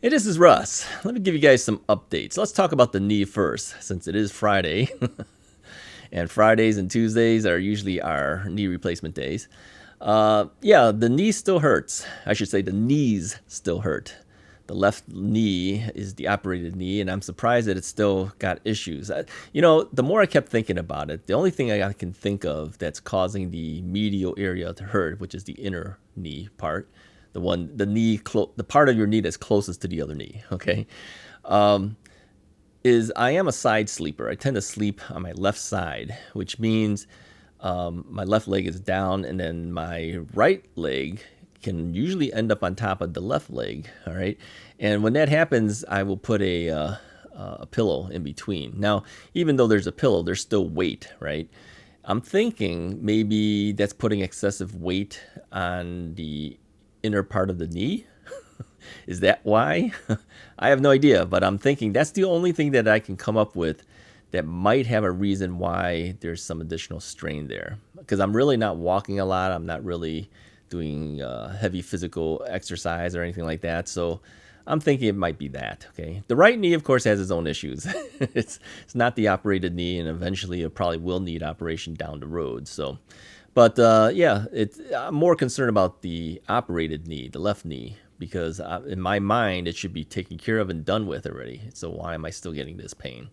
Hey, this is Russ. Let me give you guys some updates. Let's talk about the knee first, since it is Friday. And Fridays and Tuesdays are usually our knee replacement days. Yeah, the knee still hurts. I should say the knees still hurt. The left knee is the operated knee, and I'm surprised that it's still got issues. The more I kept thinking about it, the only thing I can think of that's causing the medial area to hurt, which is the inner knee part, the part of your knee that's closest to the other knee, okay, is I am a side sleeper. I tend to sleep on my left side, which means my left leg is down, and then my right leg can usually end up on top of the left leg. All right, and when that happens, I will put a pillow in between. Now, even though there's a pillow, there's still weight, right? I'm thinking maybe that's putting excessive weight on the inner part of the knee. Is that why? I have no idea, but I'm thinking that's the only thing that I can come up with that might have a reason why there's some additional strain there. Because I'm really not walking a lot. I'm not really doing heavy physical exercise or anything like that. So I'm thinking it might be that. Okay. The right knee, of course, has its own issues. it's not the operated knee, and eventually it probably will need operation down the road. So, but yeah, I'm more concerned about the operated knee, the left knee, because in my mind it should be taken care of and done with already. So why am I still getting this pain?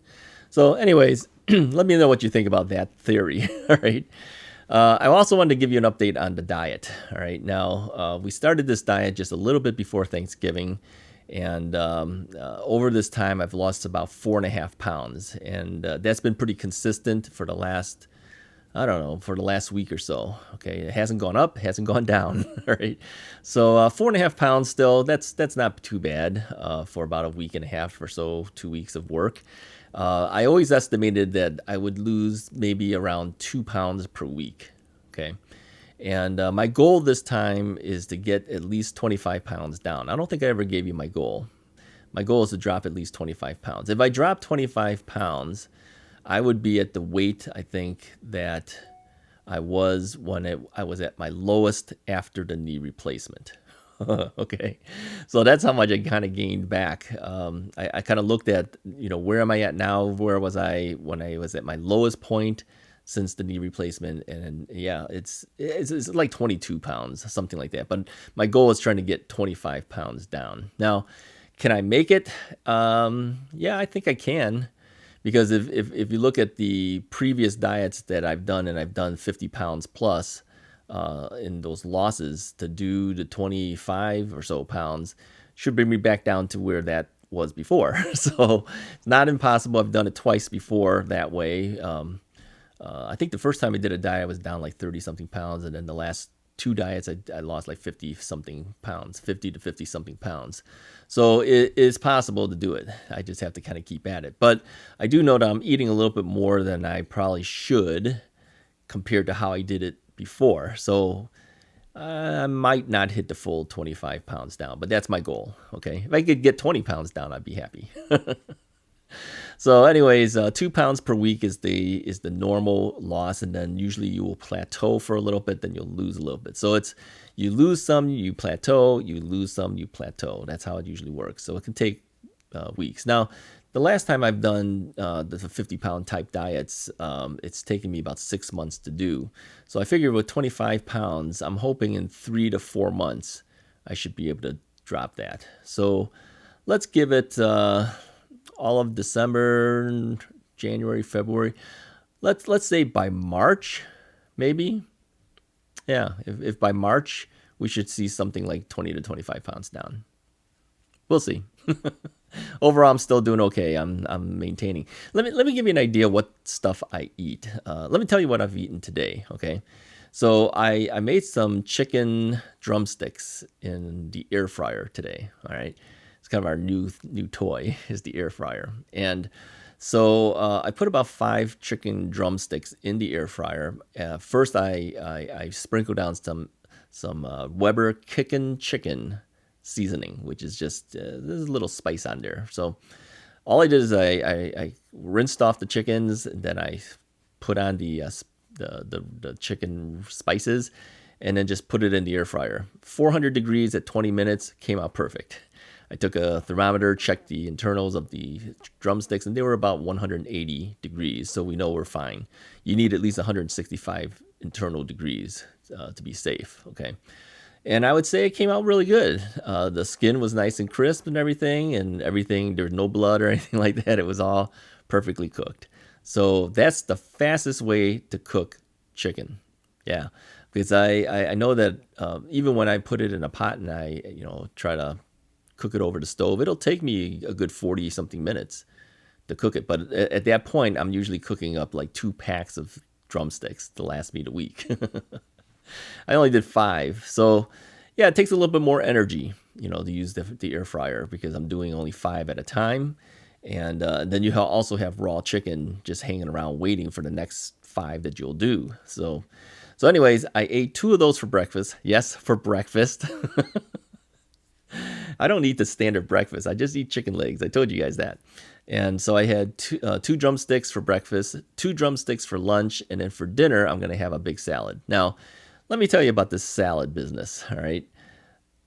So, anyways, let me know what you think about that theory. All right. I also wanted to give you an update on the diet. All right. Now, we started this diet just a little bit before Thanksgiving. And over this time, I've lost about 4.5 pounds. And that's been pretty consistent for the last, I don't know, for the last week or so. Okay. It hasn't gone up, hasn't gone down. All right. So 4.5 pounds still, that's not too bad for about a week and a half or so, 2 weeks of work. I always estimated that I would lose maybe around 2 pounds per week. Okay. And my goal this time is to get at least 25 pounds down. I don't think I ever gave you my goal. My goal is to drop at least 25 pounds. If I drop 25 pounds, I would be at the weight, I think, that I was when I was at my lowest after the knee replacement. Okay, so that's how much I kind of gained back. I kind of looked at, where am I at now? Where was I when I was at my lowest point since the knee replacement? And yeah, it's like 22 pounds, something like that. But my goal is trying to get 25 pounds down. Now, can I make it? Yeah, I think I can. Because if you look at the previous diets that I've done, and I've done 50 pounds plus, in those losses, to do the 25 or so pounds should bring me back down to where that was before. So it's not impossible. I've done it twice before that way. I think the first time I did a diet, I was down like 30 something pounds. And then the last two diets, I lost like 50 something pounds, 50 to 50 something pounds. So it is possible to do it. I just have to kind of keep at it. But I do know that I'm eating a little bit more than I probably should compared to how I did it before. So I might not hit the full 25 pounds down, but that's my goal. Okay. If I could get 20 pounds down, I'd be happy. So anyways, 2 pounds per week is the normal loss. And then usually you will plateau for a little bit, then you'll lose a little bit. So it's, you lose some, you plateau, you lose some, you plateau. That's how it usually works. So it can take weeks. Now, the last time I've done the 50-pound type diets, it's taken me about 6 months to do. So I figured with 25 pounds, I'm hoping in 3 to 4 months, I should be able to drop that. So let's give it all of December, January, February. Let's say by March, maybe. Yeah, if by March, we should see something like 20 to 25 pounds down. We'll see. Overall, I'm still doing okay. I'm maintaining. Let me give you an idea what stuff I eat. Let me tell you what I've eaten today. Okay, so I made some chicken drumsticks in the air fryer today. All right, it's kind of our new toy is the air fryer, and so I put about 5 chicken drumsticks in the air fryer. First, I sprinkled down some Weber Kickin' Chicken seasoning, which is just there's a little spice on there. So all I did is I rinsed off the chickens, and then I put on the chicken spices, and then just put it in the air fryer. 400 degrees at 20 minutes, came out perfect. I took a thermometer, checked the internals of the drumsticks, and they were about 180 degrees. So we know we're fine. You need at least 165 internal degrees to be safe. Okay. And I would say it came out really good. The skin was nice and crisp and everything, there was no blood or anything like that. It was all perfectly cooked. So that's the fastest way to cook chicken. Yeah, because I know that even when I put it in a pot and I try to cook it over the stove, it'll take me a good 40 something minutes to cook it. But at that point, I'm usually cooking up like 2 packs of drumsticks to last me the week. I only did 5. So yeah, it takes a little bit more energy, to use the air fryer because I'm doing only 5 at a time. And then you also have raw chicken just hanging around waiting for the next 5 that you'll do. So anyways, I ate 2 of those for breakfast. Yes, for breakfast. I don't eat the standard breakfast. I just eat chicken legs. I told you guys that. And so I had 2 drumsticks for breakfast, 2 drumsticks for lunch, and then for dinner, I'm going to have a big salad. Now, let me tell you about this salad business, all right?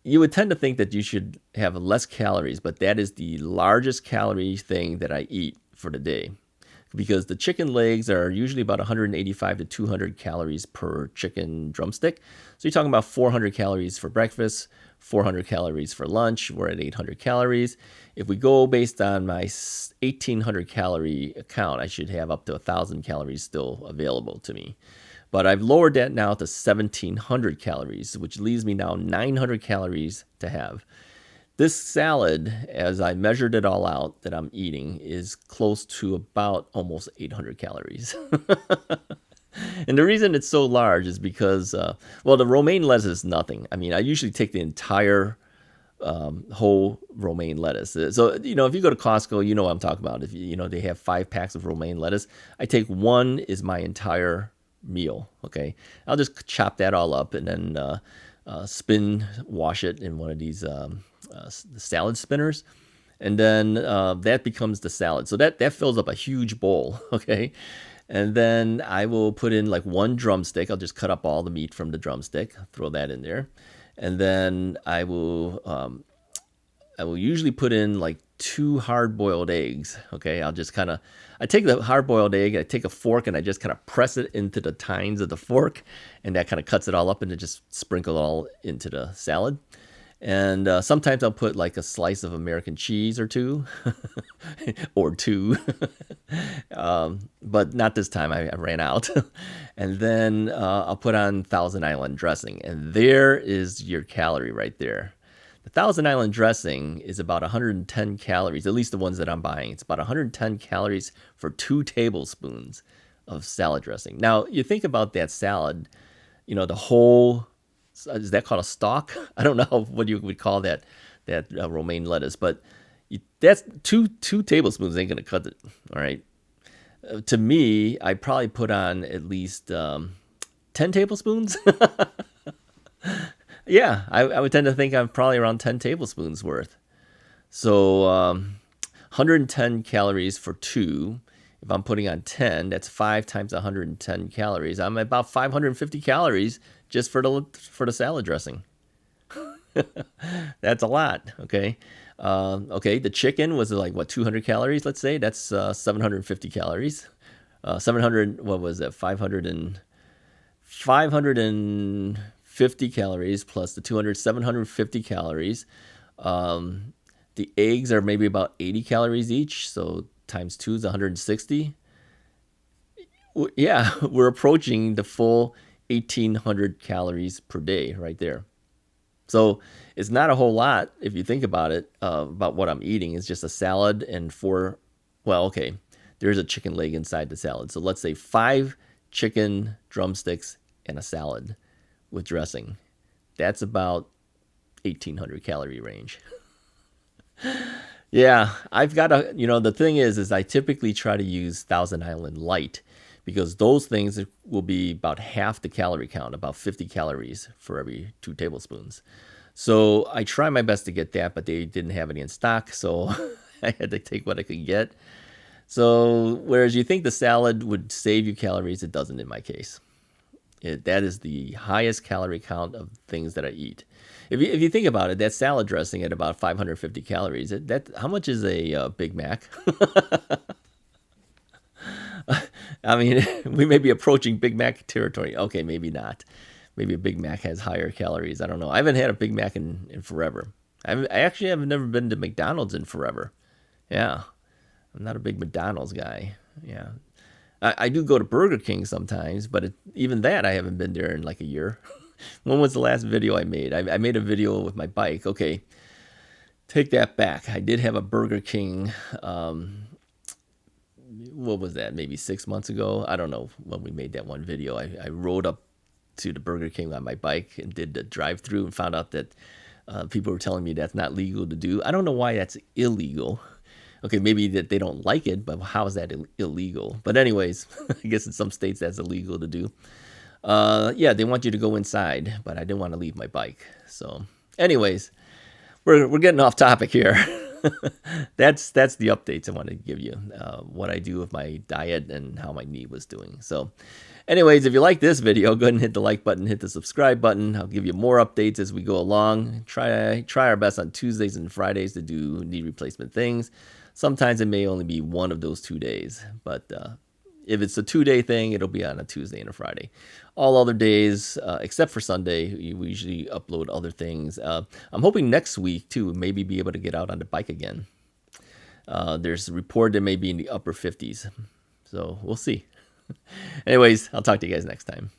You would tend to think that you should have less calories, but that is the largest calorie thing that I eat for the day. Because the chicken legs are usually about 185 to 200 calories per chicken drumstick. So you're talking about 400 calories for breakfast, 400 calories for lunch. We're at 800 calories. If we go based on my 1,800 calorie account, I should have up to 1,000 calories still available to me. But I've lowered that now to 1,700 calories, which leaves me now 900 calories to have. This salad, as I measured it all out that I'm eating, is close to about almost 800 calories. And the reason it's so large is because, the romaine lettuce is nothing. I mean, I usually take the entire whole romaine lettuce. So, if you go to Costco, you know what I'm talking about. If they have 5 packs of romaine lettuce, I take 1 is my entire meal. Okay, I'll just chop that all up and then wash it in one of these salad spinners, and then that becomes the salad. So that fills up a huge bowl. Okay, and then I will put in like 1 drumstick. I'll just cut up all the meat from the drumstick, throw that in there, and then I will usually put in like 2 hard-boiled eggs. Okay, I take the hard-boiled egg, I take a fork, and I just kind of press it into the tines of the fork, and that kind of cuts it all up, and then just sprinkle it all into the salad. And sometimes I'll put like a slice of American cheese or 2, or 2, but not this time. I ran out. And then I'll put on Thousand Island dressing, and there is your calorie right there. The Thousand Island dressing is about 110 calories, at least the ones that I'm buying. It's about 110 calories for 2 tablespoons of salad dressing. Now, you think about that salad, the whole, is that called a stalk? I don't know what you would call that romaine lettuce, but that's two tablespoons ain't going to cut it, all right? To me, I probably put on at least 10 tablespoons. Yeah, I would tend to think I'm probably around 10 tablespoons worth. So 110 calories for 2. If I'm putting on 10, that's 5 times 110 calories. I'm at about 550 calories just for the salad dressing. That's a lot, okay? Okay, the chicken was like, 200 calories, let's say. That's 750 calories. 700, what was that? 550 calories plus the 200, 750 calories. The eggs are maybe about 80 calories each, so times 2 is 160. Yeah, we're approaching the full 1,800 calories per day right there. So it's not a whole lot if you think about it, about what I'm eating. It's just a salad and 4, there's a chicken leg inside the salad. So let's say 5 chicken drumsticks and a salad with dressing. That's about 1,800 calorie range. Yeah, I've got the thing is I typically try to use Thousand Island Light because those things will be about half the calorie count, about 50 calories for every 2 tablespoons. So I try my best to get that, but they didn't have any in stock, so I had to take what I could get. So whereas you think the salad would save you calories, it doesn't in my case. That is the highest calorie count of things that I eat. If you think about it, that salad dressing at about 550 calories. How much is a Big Mac? I mean, we may be approaching Big Mac territory. Okay, maybe not. Maybe a Big Mac has higher calories. I don't know. I haven't had a Big Mac in forever. I actually have never been to McDonald's in forever. Yeah, I'm not a big McDonald's guy. Yeah, I do go to Burger King sometimes, but even that I haven't been there in like a year. When was the last video I made? I made a video with my bike. Okay, take that back. I did have a Burger King. What was that? Maybe 6 months ago. I don't know when we made that one video. I rode up to the Burger King on my bike and did the drive-through and found out that people were telling me that's not legal to do. I don't know why that's illegal. Okay, maybe that they don't like it, but how is that illegal? But anyways, I guess in some states that's illegal to do. Yeah, they want you to go inside, but I didn't want to leave my bike. So, anyways, we're getting off topic here. That's the updates I want to give you. What I do with my diet and how my knee was doing. So, anyways, if you like this video, go ahead and hit the like button, hit the subscribe button. I'll give you more updates as we go along. Try our best on Tuesdays and Fridays to do knee replacement things. Sometimes it may only be one of those 2 days, but if it's a 2-day thing, it'll be on a Tuesday and a Friday. All other days, except for Sunday, we usually upload other things. I'm hoping next week, too, maybe be able to get out on the bike again. There's a report that may be in the upper 50s, so we'll see. Anyways, I'll talk to you guys next time.